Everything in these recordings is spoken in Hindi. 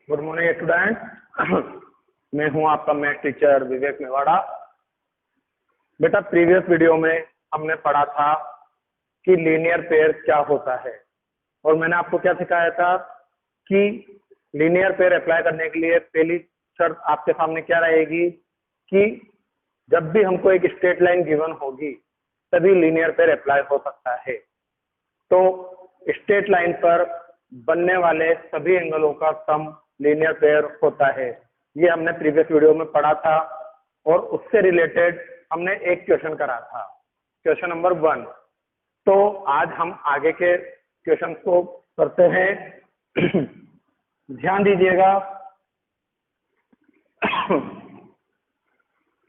Good morning student. मैं हूं आपका मैथ टीचर विवेक मेवाड़ा। बेटा प्रीवियस वीडियो में हमने पढ़ा था कि लीनियर पेयर क्या होता है और मैंने आपको क्या सिखाया था कि लीनियर पेयर अप्लाई करने के लिए पहली शर्त आपके सामने क्या रहेगी कि जब भी हमको एक स्ट्रेट लाइन गिवन होगी तभी लीनियर पेयर अप्लाई हो सकता है। तो स्ट्रेट लाइन पर बनने वाले सभी एंगलों का सम लीनियर पेयर होता है। ये हमने प्रीवियस वीडियो में पढ़ा था और उससे रिलेटेड हमने एक क्वेश्चन करा था, क्वेश्चन नंबर 1। तो आज हम आगे के क्वेश्चन को करते हैं। ध्यान दीजिएगा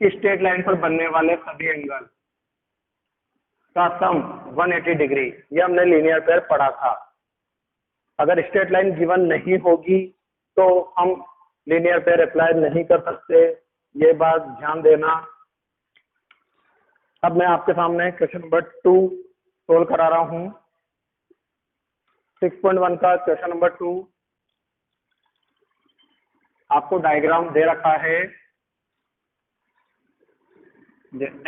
कि स्ट्रेट लाइन पर बनने वाले सभी एंगल का सम 180 डिग्री, ये हमने लीनियर पेयर पढ़ा था। अगर स्ट्रेट लाइन गिवन नहीं होगी तो हम लीनियर पेयर अप्लाई नहीं कर सकते, ये बात ध्यान देना। अब मैं आपके सामने क्वेश्चन नंबर 2 सोल्व करा रहा हूं। 6.1 का क्वेश्चन नंबर 2 आपको डायग्राम दे रखा है।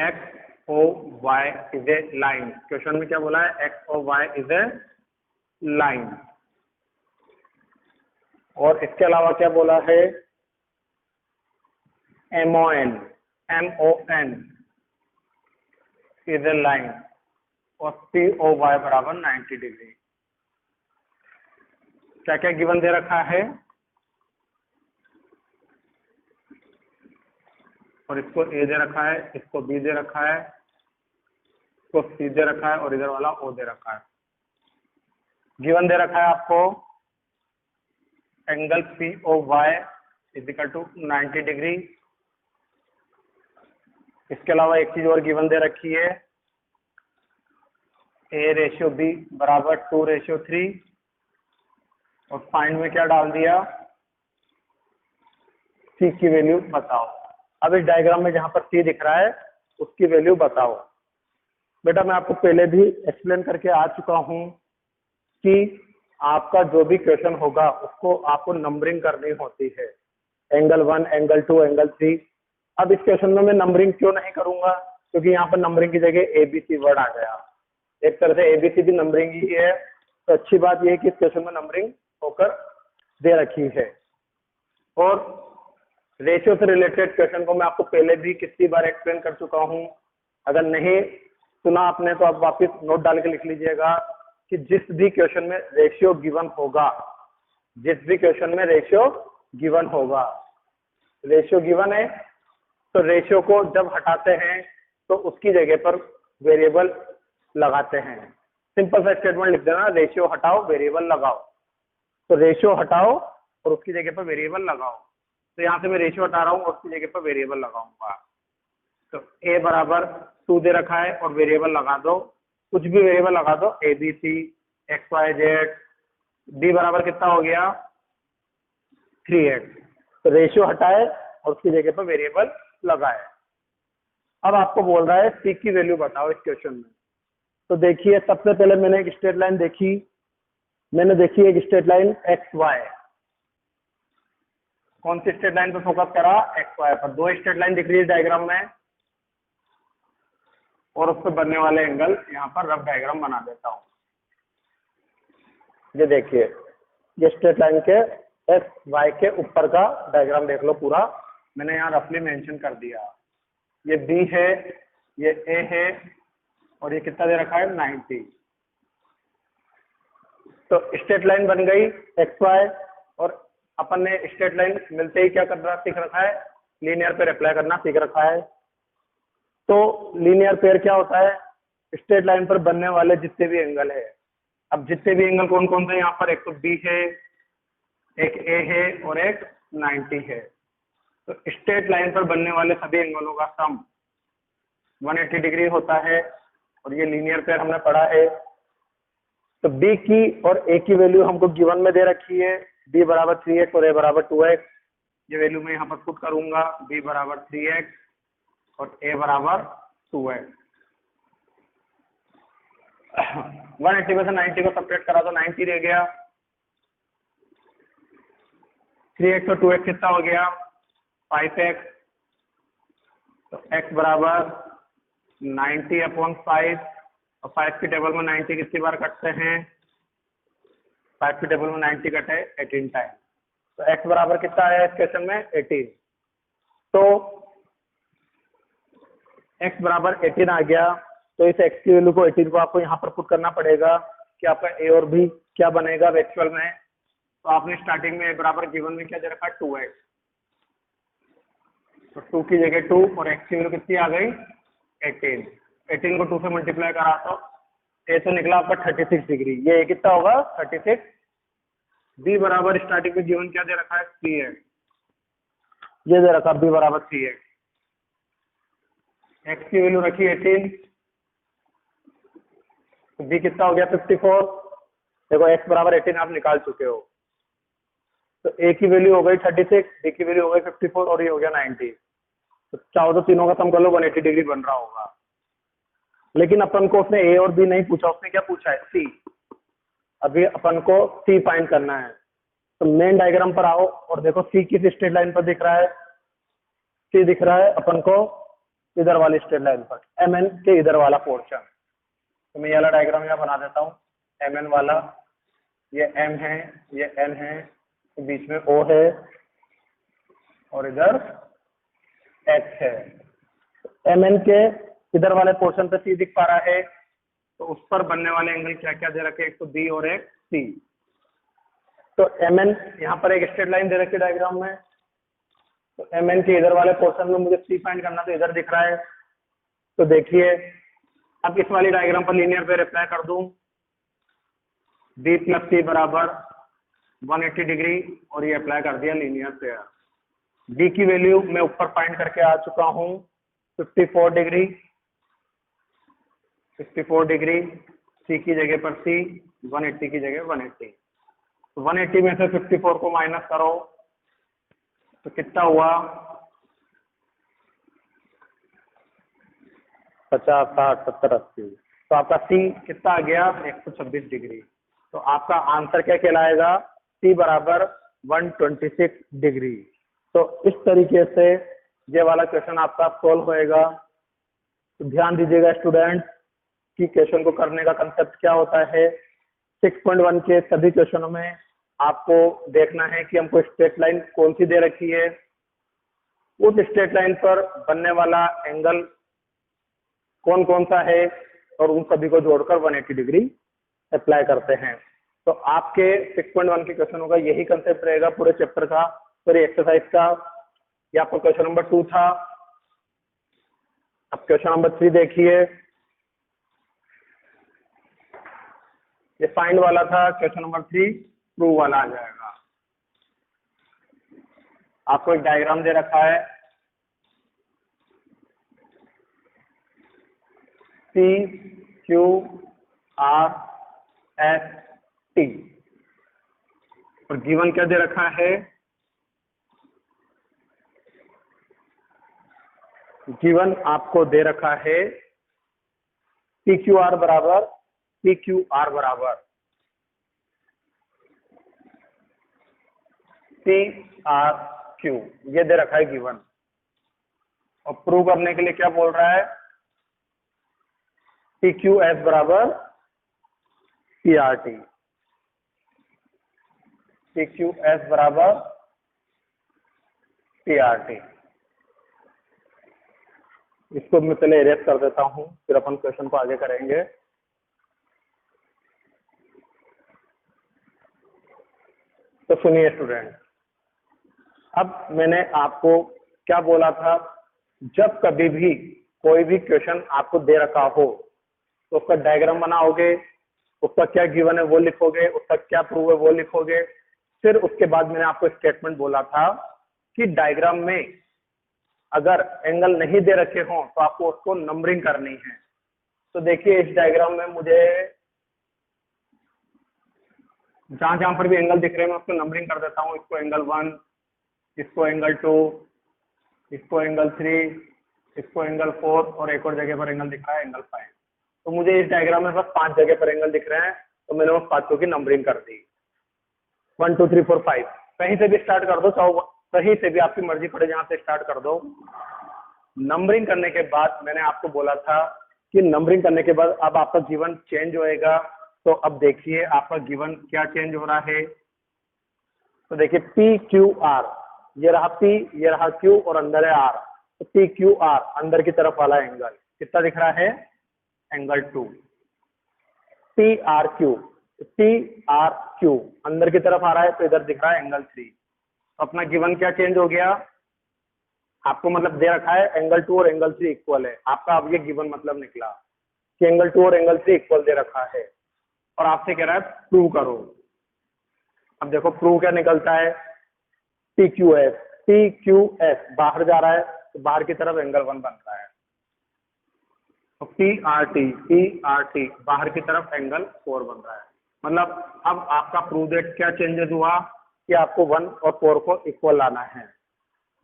X O Y is a line. Question में क्या बोला है? X O Y is a line. और इसके अलावा क्या बोला है? MON इज ए लाइन और POY बराबर 90 डिग्री। क्या क्या गिवन दे रखा है? और इसको A दे रखा है, इसको B दे रखा है, इसको C दे रखा है और इधर वाला O दे रखा है। गिवन दे रखा है आपको angle POY is equal to 90 degree. इसके अलावा एक चीज और गिवन दे रखी है, A/B बराबर 2/3 और फाइंड में क्या डाल दिया? C की वैल्यू बताओ। अब इस डायग्राम में जहां पर C दिख रहा है उसकी वैल्यू बताओ। बेटा मैं आपको पहले भी एक्सप्लेन करके आ चुका हूं कि आपका जो भी क्वेश्चन होगा उसको आपको नंबरिंग करनी होती है, एंगल 1, एंगल 2, एंगल 3। अब इस क्वेश्चन में मैं नंबरिंग क्यों नहीं करूंगा? क्योंकि यहाँ पर नंबरिंग की जगह ABC वर्ड आ गया। एक तरह से ABC भी नंबरिंग ही है, तो अच्छी बात यह है कि इस क्वेश्चन में नंबरिंग होकर दे रखी है। और रेशियो से रिलेटेड क्वेश्चन को मैं आपको पहले भी कितनी बार एक्सप्लेन कर चुका हूं। अगर नहीं सुना आपने तो आप वापस नोट डाल के लिख लीजिएगा कि जिस भी क्वेश्चन में रेशियो गिवन होगा, जिस भी क्वेश्चन में रेशियो गिवन होगा, रेशियो गिवन है तो रेशियो को जब हटाते हैं तो उसकी जगह पर वेरिएबल लगाते हैं। सिंपल सा स्टेटमेंट लिख देना, रेशियो हटाओ वेरिएबल लगाओ। तो रेशियो हटाओ और उसकी जगह पर वेरिएबल लगाओ। तो यहाँ से मैं रेशियो हटा रहा हूँ और उसकी जगह पर वेरिएबल लगाऊंगा। तो A बराबर 2 दे रखा है और वेरिएबल लगा दो, कुछ भी वेरिएबल लगा दो, ABC, XYZ। B बराबर कितना हो गया? 3x। तो रेशियो हटाए और उसकी जगह पर वेरिएबल लगाए। अब आपको बोल रहा है C की वैल्यू बताओ इस क्वेश्चन में। तो देखिए सबसे पहले मैंने एक स्ट्रेट लाइन देखी, मैंने देखी एक स्ट्रेट लाइन XY। कौन सी स्ट्रेट लाइन पर फोकस करा? XY पर। 2 स्ट्रेट लाइन दिख रही है डायग्राम में और उस पर बनने वाले एंगल यहाँ पर रफ डायग्राम बना देता हूँ। ये देखिए, ये स्ट्रेट लाइन के XY के ऊपर का डायग्राम देख लो पूरा, मैंने यहाँ रफली मेंशन कर दिया। ये B है, ये A है और ये कितना दे रखा है? 90। तो स्ट्रेट लाइन बन गई XY और अपन ने स्ट्रेट लाइन मिलते ही क्या करना सीख रखा है? लीनियर पेयर अप्लाई करना सीख रखा है। तो लीनियर पेयर क्या होता है? स्ट्रेट लाइन पर बनने वाले जितने भी एंगल है। अब जितने भी एंगल कौन कौन से यहाँ पर? एक तो B है, एक A है और एक 90 है। तो स्ट्रेट लाइन पर बनने वाले सभी एंगलों का सम 180 डिग्री होता है और ये लीनियर पेयर हमने पढ़ा है। तो B की और A की वैल्यू हमको गिवन में दे रखी है, B बराबर 3x और A बराबर 2x। ये वैल्यू मैं यहाँ पर पुट करूंगा, B बराबर 3x और A बराबर 2x। 180 में से 90 को सब्ट्रैक्ट करा तो 90 रह गया। 3x और 2x कितना हो गया 5x। तो x बराबर 90/5 और 5 की टेबल में 90 कितनी बार कटते हैं 5 की टेबल में 90 कटे 18 टाइम। तो x बराबर कितना आया इस क्वेश्चन में 18। तो x बराबर 18 आ गया। तो इस x की वैल्यू को 18 को आपको यहाँ पर पुट करना पड़ेगा कि आपका a और b क्या बनेगा एक्चुअल में। तो आपने स्टार्टिंग में a बराबर गिवन में क्या दे रखा 2x। तो 2 की जगह 2 और x की वैल्यू कितनी आ गई 18। 18 को 2 से मल्टीप्लाई करा तो a तो निकला आपका 36 डिग्री। ये कितना होगा 36। b बराबर स्टार्टिंग में गिवन क्या दे रखा है 3x। ये दे रखा b बराबर 3x। x की वैल्यू रखी 18 तो b कितना हो गया 54। देखो x बराबर 18 आप निकाल चुके हो। तो a की वैल्यू हो गई 36, b की वैल्यू हो गई 54 और ये हो गया 90। तो चाहो तो तीनों का सम कर लो 180 डिग्री बन रहा होगा। लेकिन अपन को उसने a और b नहीं पूछा, उसने क्या पूछा है c। अभी अपन को c फाइंड करना है। तो मेन डायग्राम पर आओ और देखो c किस स्ट्रेट लाइन पर दिख रहा है। c दिख रहा है अपन को इधर वाली स्ट्रेट लाइन पर mn के इधर वाला पोर्शन। तो मैं ये वाला डायग्राम यहाँ बना देता हूँ mn वाला। ये m है ये n है तो बीच में o है और इधर h है। mn के इधर वाले पोर्शन पे c दिख पा रहा है तो उस पर बनने वाले एंगल क्या क्या दे रखे, एक तो b और एक c। तो mn यहाँ पर एक स्ट्रेट लाइन दे रखी डायग्राम में। तो mn के इधर वाले पोर्शन में मुझे c फाइंड करना तो इधर दिख रहा है। तो देखिए अब इस वाली डायग्राम पर लीनियर पे अप्लाई कर दूं b प्लस c बराबर 180 डिग्री और ये अप्लाई कर दिया लीनियर पे। b की वैल्यू मैं ऊपर फाइंड करके आ चुका हूं 54 डिग्री। 54 डिग्री c की जगह पर c 180 की जगह 180। तो 180 में से 54 को माइनस करो तो कितना हुआ 50 60 70 80। तो आपका c कितना आ गया 126 डिग्री। तो आपका आंसर क्या कहलाएगा c बराबर 126 डिग्री। तो इस तरीके से ये वाला क्वेश्चन आपका सोल्व होएगा। तो ध्यान दीजिएगा स्टूडेंट कि क्वेश्चन को करने का कंसेप्ट क्या होता है। 6.1 के सभी क्वेश्चनों में आपको देखना है कि हमको स्ट्रेट लाइन कौन सी दे रखी है, उस स्ट्रेट लाइन पर बनने वाला एंगल कौन कौन सा है और उन सभी को जोड़कर 180 डिग्री अप्लाई करते हैं। तो आपके 6.1 के क्वेश्चनों का यही कंसेप्ट रहेगा पूरे चैप्टर का, पूरी एक्सरसाइज का। ये आपका क्वेश्चन नंबर 2 था। अब क्वेश्चन नंबर 3 देखिए। ये फाइंड वाला था, क्वेश्चन नंबर 3 प्रूव वाला आ जाएगा। आपको एक डायग्राम दे रखा है P Q R S T और गिवन क्या दे रखा है, गिवन आपको दे रखा है PQR बराबर PQR बराबर PRQ, ये दे रखा है गिवन। और प्रूव करने के लिए क्या बोल रहा है PQS बराबर PRT। PQS बराबर PRT। इसको मैं पहले इरेज कर देता हूं फिर अपन क्वेश्चन को आगे करेंगे। तो सुनिए स्टूडेंट, अब मैंने आपको क्या बोला था, जब कभी भी कोई भी क्वेश्चन आपको दे रखा हो तो उसका डायग्राम बनाओगे, उसका क्या गिवन है वो लिखोगे, उसका क्या प्रूव है वो लिखोगे। फिर उसके बाद मैंने आपको स्टेटमेंट बोला था कि डायग्राम में अगर एंगल नहीं दे रखे हों तो आपको उसको नंबरिंग करनी है। तो देखिए इस डायग्राम में मुझे जहां जहां पर भी एंगल दिख रहे हैं मैं उसको नंबरिंग कर देता हूँ। इसको एंगल 1, इसको एंगल 2, इसको एंगल 3, इसको एंगल 4 और एक और जगह पर एंगल दिख रहा है एंगल 5। तो मुझे इस डायग्राम में बस 5 जगह पर एंगल दिख रहे हैं तो मैंने उस 5 की नंबरिंग कर दी 1 2 3 4 5। कहीं से भी स्टार्ट कर दो, चाहो कहीं से भी, आपकी मर्जी पड़े जहां से स्टार्ट कर दो। नंबरिंग करने के बाद मैंने आपको बोला था कि नंबरिंग करने के बाद अब आपका गिवन चेंज होएगा। तो अब देखिए आपका गिवन क्या चेंज हो रहा है। तो देखिए पी क्यू आर, ये रहा पी, ये रहा क्यू और अंदर है आर। तो पी क्यू आर अंदर की तरफ वाला एंगल कितना दिख रहा है, angle 2। P R Q, P R Q अंदर की तरफ आ रहा है तो इधर दिख रहा है एंगल 3। तो अपना गिवन क्या चेंज हो गया, आपको मतलब दे रखा है एंगल 2 और एंगल 3 इक्वल है। आपका अब ये गिवन मतलब निकला कि एंगल 2 और एंगल 3 इक्वल दे रखा है और आपसे कह रहा है प्रूव करो। अब देखो प्रूव क्या निकलता है, P Q S, P Q S बाहर जा रहा है तो बाहर की तरफ एंगल 1 बनता है। तो पी आर टी बाहर की तरफ एंगल 4 बन रहा है। मतलब अब आपका प्रूव डेट क्या चेंजेस हुआ कि आपको 1 और 4 को इक्वल लाना है,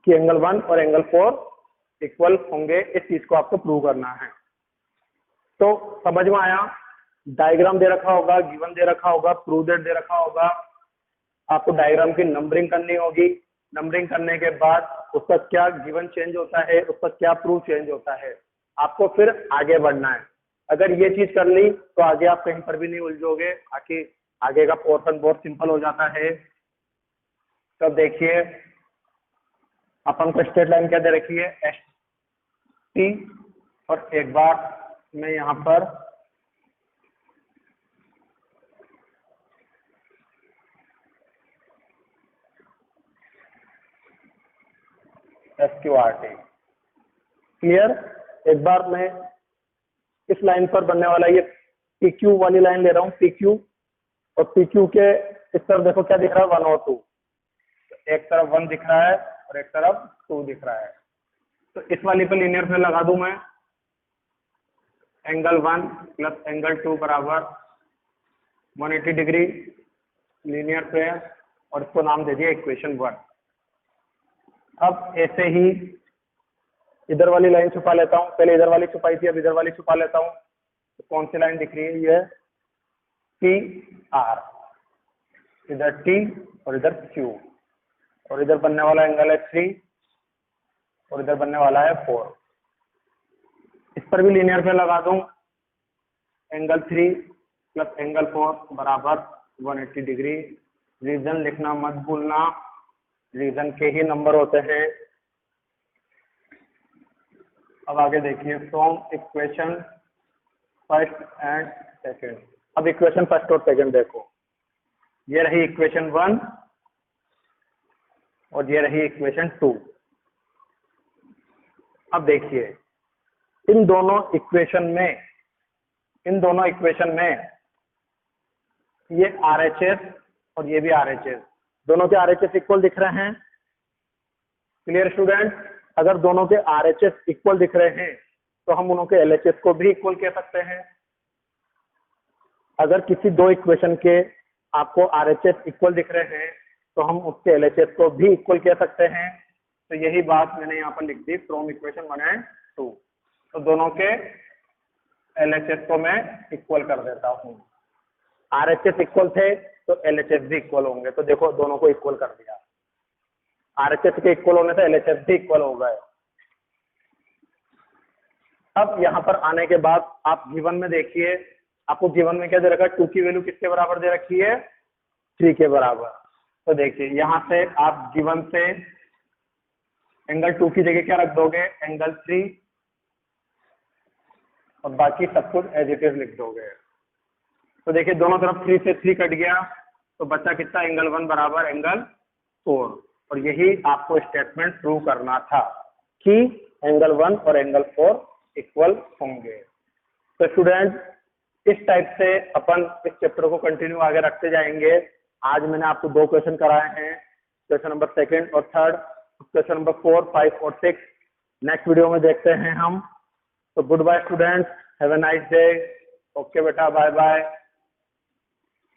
कि एंगल 1 और एंगल 4 इक्वल होंगे, इस चीज को आपको प्रूव करना है। तो समझ में आया, डायग्राम दे रखा होगा, गिवन दे रखा होगा, प्रूव डेट दे रखा होगा, आपको डायग्राम की नंबरिंग करनी होगी। नंबरिंग करने के बाद उसका क्या गिवन चेंज होता है, उसका क्या प्रूफ चेंज होता है, आपको फिर आगे बढ़ना है। अगर ये चीज कर ली तो आगे आप कहीं पर भी नहीं उलझोगे, आगे का पोर्शन बहुत सिंपल हो जाता है। तब देखिए अपन को स्ट्रेट लाइन क्या दे रखी है, एस टी, और एक बार मैं यहाँ पर S Q R T, clear. एक बार मैं इस लाइन पर बनने वाला ये पी क्यू वाली लाइन ले रहा हूँ, पी क्यू, और पी क्यू के इस तरफ देखो क्या दिख रहा है, 1 और 2। एक तरफ 1 दिख रहा है और एक तरफ 2 दिख रहा है। तो इस वाली पे लीनियर पे लगा दूं मैं, एंगल 1 प्लस एंगल 2 बराबर 180 डिग्री लीनियर पे, और इसको नाम दे दिया इक्वेशन 1। अब ऐसे ही इधर वाली लाइन छुपा लेता हूँ, पहले इधर वाली छुपाई थी, अब इधर वाली छुपा लेता हूँ। तो कौन सी लाइन दिख रही है, ये पी आर, इधर टी और इधर क्यू, और इधर बनने वाला एंगल है 3 और इधर बनने वाला है 4। इस पर भी लीनियर पे लगा दूं, एंगल 3 प्लस एंगल 4 बराबर 180 डिग्री। रीजन लिखना मत भूलना, रीजन के ही नंबर होते हैं। अब आगे देखिए, from equation first and second. अब इक्वेशन फर्स्ट और सेकंड देखो, ये रही इक्वेशन 1 और ये रही इक्वेशन 2। अब देखिए इन दोनों इक्वेशन में ये RHS और ये भी RHS, दोनों के RHS इक्वल दिख रहे हैं। क्लियर स्टूडेंट, अगर दोनों के RHS इक्वल दिख रहे हैं तो हम उनों के LHS को भी इक्वल कह सकते हैं। अगर किसी दो इक्वेशन के आपको RHS इक्वल दिख रहे हैं तो हम उसके LHS को भी इक्वल कह सकते हैं। तो यही बात मैंने यहाँ पर लिख दी, फ्रॉम इक्वेशन 1 एंड 2। तो दोनों के LHS को मैं इक्वल कर देता हूँ। RHS इक्वल थे तो LHS भी इक्वल होंगे, तो देखो दोनों को इक्वल कर दिया। RHS के इक्वल होने से LHS भी इक्वल हो गए। अब यहाँ पर आने के बाद आप गिवन में देखिए, आपको गिवन में क्या दे रखा है, 2 की वैल्यू किसके बराबर दे रखी है, 3 के बराबर। तो देखिए यहाँ से आप गिवन से एंगल 2 की जगह क्या रख दोगे, एंगल 3, और बाकी सब कुछ एज इट इज लिख दोगे। तो देखिए दोनों तरफ 3 से 3 कट गया, तो बचा कितना, एंगल 1 बराबर एंगल 4। और यही आपको स्टेटमेंट प्रूव करना था कि एंगल 1 और एंगल 4 इक्वल होंगे। तो स्टूडेंट इस टाइप से अपन इस चैप्टर को कंटिन्यू आगे रखते जाएंगे। आज मैंने आपको 2 क्वेश्चन कराए हैं, क्वेश्चन नंबर 2 और 3, क्वेश्चन नंबर 4, 5 और 6 नेक्स्ट वीडियो में देखते हैं हम। तो good bye students, have a nice day. Okay बेटा, बाय बाय।